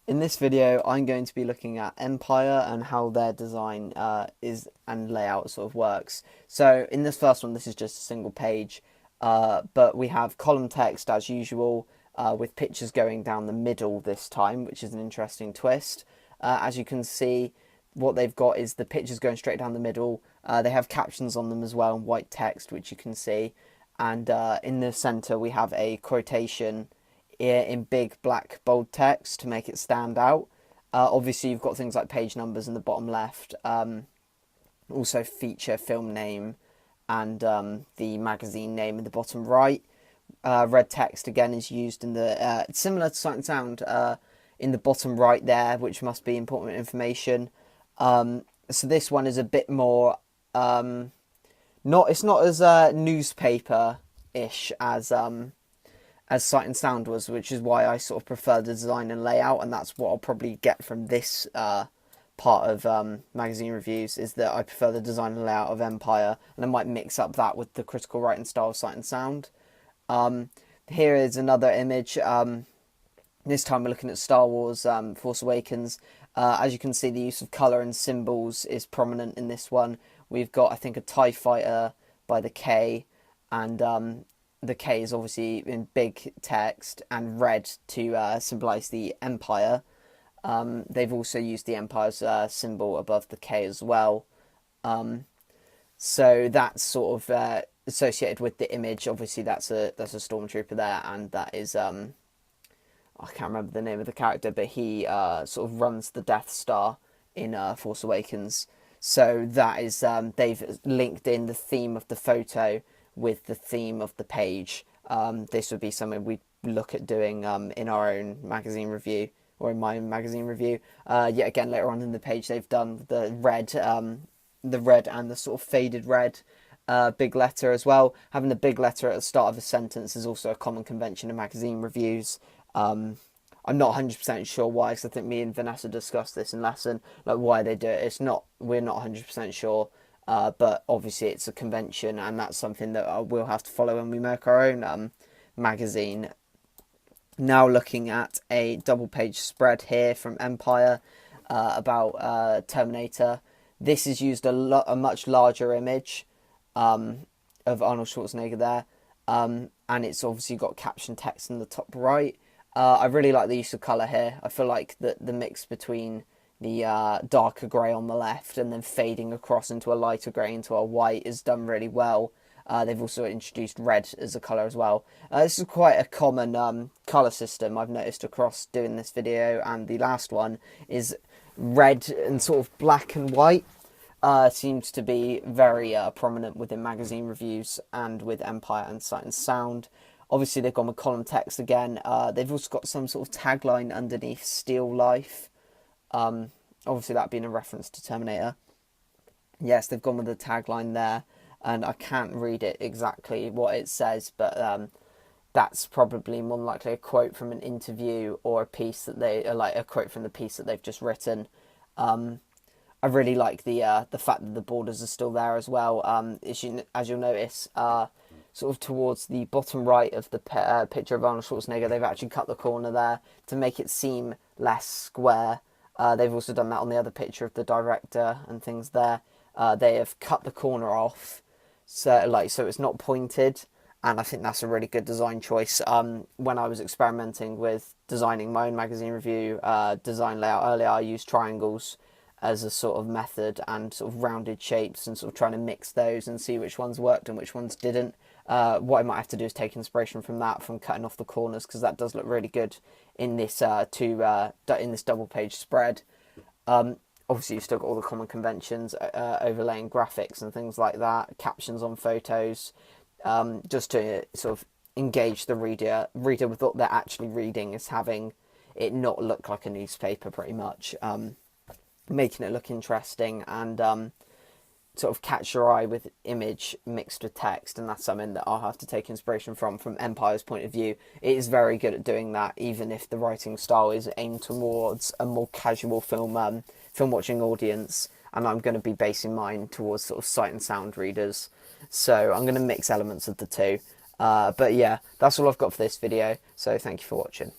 In this video, I'm going to be looking at Empire and how their design is and layout sort of works. So in this first one, this is just a single page, but we have column text as usual, with pictures going down the middle this time, which is an interesting twist. As you can see, what they've got is the pictures going straight down the middle. They have captions on them as well, and white text, which you can see. And in the center, we have a quotation in big black bold text to make it stand out. Obviously, you've got things like page numbers in the bottom left, also feature film name and the magazine name in the bottom right. Red text again is used in the similar to Sight and Sound in the bottom right there, which must be important information. So this one is a bit more not it's not as newspaper ish as Sight and Sound was, which is why I sort of prefer the design and layout, and that's what I'll probably get from this part of magazine reviews, is that I prefer the design and layout of Empire, and I might mix up that with the critical writing style of Sight and Sound. Here is another image. This time we're looking at Star Wars Force Awakens. As you can see, the use of colour and symbols is prominent in this one. We've got, I think, a TIE fighter by the K, and the K is obviously in big text and red to symbolise the Empire. They've also used the Empire's symbol above the K as well. So that's sort of associated with the image. Obviously, that's a stormtrooper there, and that is I can't remember the name of the character, but he sort of runs the Death Star in Force Awakens. So that is they've linked in the theme of the photo with the theme of the page. This would be something we'd look at doing in our own magazine review, or in my own magazine review. Yet again, later on in the page, they've done the red and the sort of faded red big letter as well. Having the big letter at the start of a sentence is also a common convention in magazine reviews. I'm not 100% sure why, because I think me and Vanessa discussed this in lesson, like why they do it. We're not 100% sure. But obviously it's a convention, and that's something that we'll have to follow when we make our own magazine. Now looking at a double page spread here from Empire about Terminator. This is used a much larger image of Arnold Schwarzenegger there, and it's obviously got caption text in the top right. I really like the use of colour here. I feel like the mix between the darker grey on the left and then fading across into a lighter grey into a white is done really well. They've also introduced red as a colour as well. This is quite a common colour system I've noticed across doing this video and the last one, is red and sort of black and white. Seems to be very prominent within magazine reviews and with Empire and Sight and Sound. Obviously they've gone with column text again. They've also got some sort of tagline underneath, Still Life. Obviously that being a reference to Terminator. Yes, they've gone with the tagline there, and I can't read it exactly what it says, but that's probably more than likely a quote from an interview or a piece that like a quote from the piece that they've just written. I really like the fact that the borders are still there as well. As you'll notice, sort of towards the bottom right of the picture of Arnold Schwarzenegger, they've actually cut the corner there to make it seem less square. They've also done that on the other picture of the director and things there. They have cut the corner off, so it's not pointed, and I think that's a really good design choice. When I was experimenting with designing my own magazine review design layout earlier, I used triangles as a sort of method, and sort of rounded shapes, and sort of trying to mix those and see which ones worked and which ones didn't. What I might have to do is take inspiration from that, from cutting off the corners, because that does look really good in this in this double page spread. Obviously you've still got all the common conventions, overlaying graphics and things like that, captions on photos, just to sort of engage the reader with what they're actually reading, is having it not look like a newspaper pretty much, making it look interesting and sort of catch your eye with image mixed with text, and that's something that I'll have to take inspiration from Empire's point of view. It is very good at doing that, even if the writing style is aimed towards a more casual film watching audience, and I'm going to be basing mine towards sort of Sight and Sound readers, so I'm going to mix elements of the two. But yeah, that's all I've got for this video, so thank you for watching.